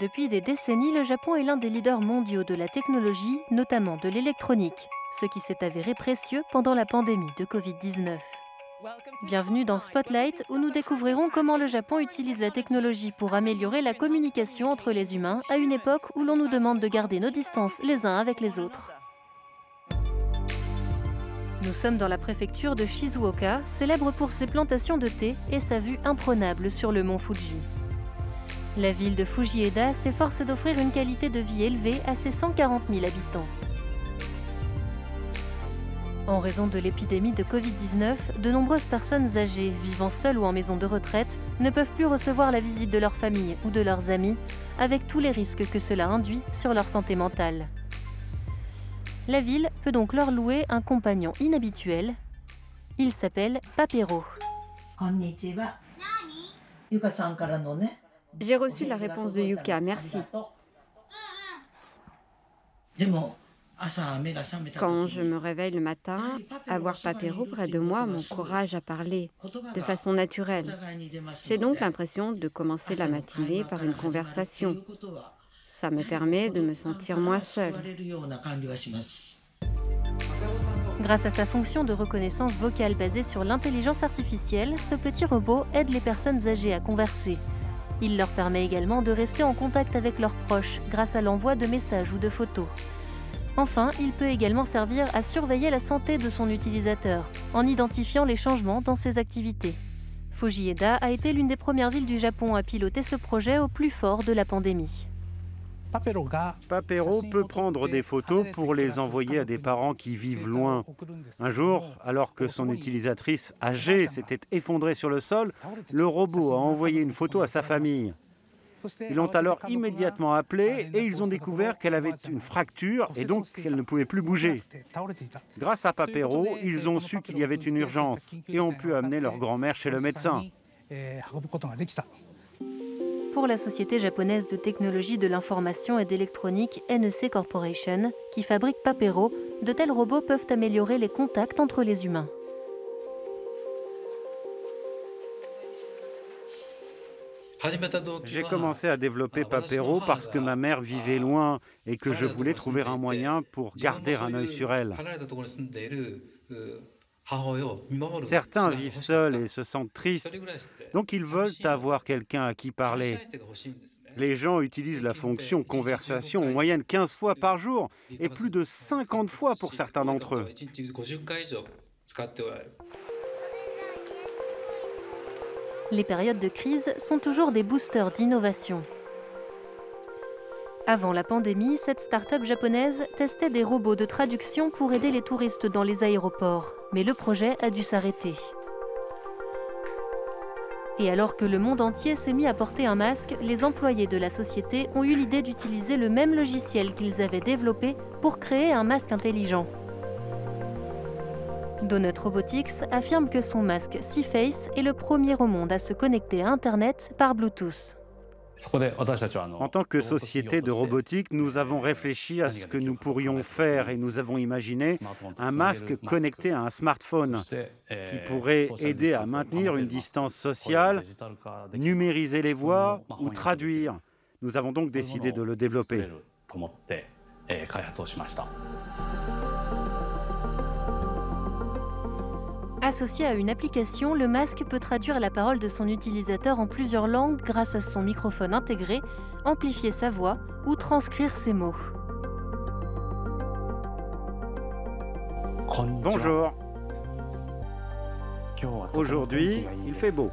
Depuis des décennies, le Japon est l'un des leaders mondiaux de la technologie, notamment de l'électronique, ce qui s'est avéré précieux pendant la pandémie de Covid-19. Bienvenue dans Spotlight, où nous découvrirons comment le Japon utilise la technologie pour améliorer la communication entre les humains à une époque où l'on nous demande de garder nos distances les uns avec les autres. Nous sommes dans la préfecture de Shizuoka, célèbre pour ses plantations de thé et sa vue imprenable sur le mont Fuji. La ville de Fujieda s'efforce d'offrir une qualité de vie élevée à ses 140 000 habitants. En raison de l'épidémie de Covid-19, de nombreuses personnes âgées, vivant seules ou en maison de retraite, ne peuvent plus recevoir la visite de leur famille ou de leurs amis, avec tous les risques que cela induit sur leur santé mentale. La ville peut donc leur louer un compagnon inhabituel. Il s'appelle Papero. J'ai reçu la réponse de Yuka, merci. Quand je me réveille le matin, avoir Papero près de moi m'encourage à parler de façon naturelle. J'ai donc l'impression de commencer la matinée par une conversation. Ça me permet de me sentir moins seule. Grâce à sa fonction de reconnaissance vocale basée sur l'intelligence artificielle, ce petit robot aide les personnes âgées à converser. Il leur permet également de rester en contact avec leurs proches grâce à l'envoi de messages ou de photos. Enfin, il peut également servir à surveiller la santé de son utilisateur, en identifiant les changements dans ses activités. Fujieda a été l'une des premières villes du Japon à piloter ce projet au plus fort de la pandémie. Papero peut prendre des photos pour les envoyer à des parents qui vivent loin. Un jour, alors que son utilisatrice âgée s'était effondrée sur le sol, le robot a envoyé une photo à sa famille. Ils l'ont alors immédiatement appelée et ils ont découvert qu'elle avait une fracture et donc qu'elle ne pouvait plus bouger. Grâce à Papero, ils ont su qu'il y avait une urgence et ont pu amener leur grand-mère chez le médecin. Pour la société japonaise de technologie de l'information et d'électronique NEC Corporation, qui fabrique Papero, de tels robots peuvent améliorer les contacts entre les humains. J'ai commencé à développer Papero parce que ma mère vivait loin et que je voulais trouver un moyen pour garder un œil sur elle. Certains vivent seuls et se sentent tristes, donc ils veulent avoir quelqu'un à qui parler. Les gens utilisent la fonction conversation en moyenne 15 fois par jour et plus de 50 fois pour certains d'entre eux. Les périodes de crise sont toujours des boosters d'innovation. Avant la pandémie, cette start-up japonaise testait des robots de traduction pour aider les touristes dans les aéroports, mais le projet a dû s'arrêter. Et alors que le monde entier s'est mis à porter un masque, les employés de la société ont eu l'idée d'utiliser le même logiciel qu'ils avaient développé pour créer un masque intelligent. Donut Robotics affirme que son masque Seaface est le premier au monde à se connecter à Internet par Bluetooth. En tant que société de robotique, nous avons réfléchi à ce que nous pourrions faire et nous avons imaginé un masque connecté à un smartphone qui pourrait aider à maintenir une distance sociale, numériser les voix ou traduire. Nous avons donc décidé de le développer. Associé à une application, le masque peut traduire la parole de son utilisateur en plusieurs langues grâce à son microphone intégré, amplifier sa voix ou transcrire ses mots. Bonjour. Aujourd'hui, il fait beau.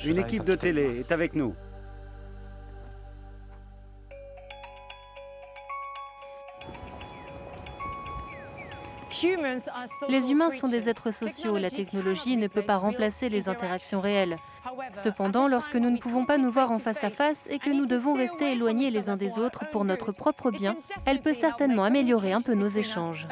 Une équipe de télé est avec nous. Les humains sont des êtres sociaux, la technologie ne peut pas remplacer les interactions réelles. Cependant, lorsque nous ne pouvons pas nous voir en face à face et que nous devons rester éloignés les uns des autres pour notre propre bien, elle peut certainement améliorer un peu nos échanges.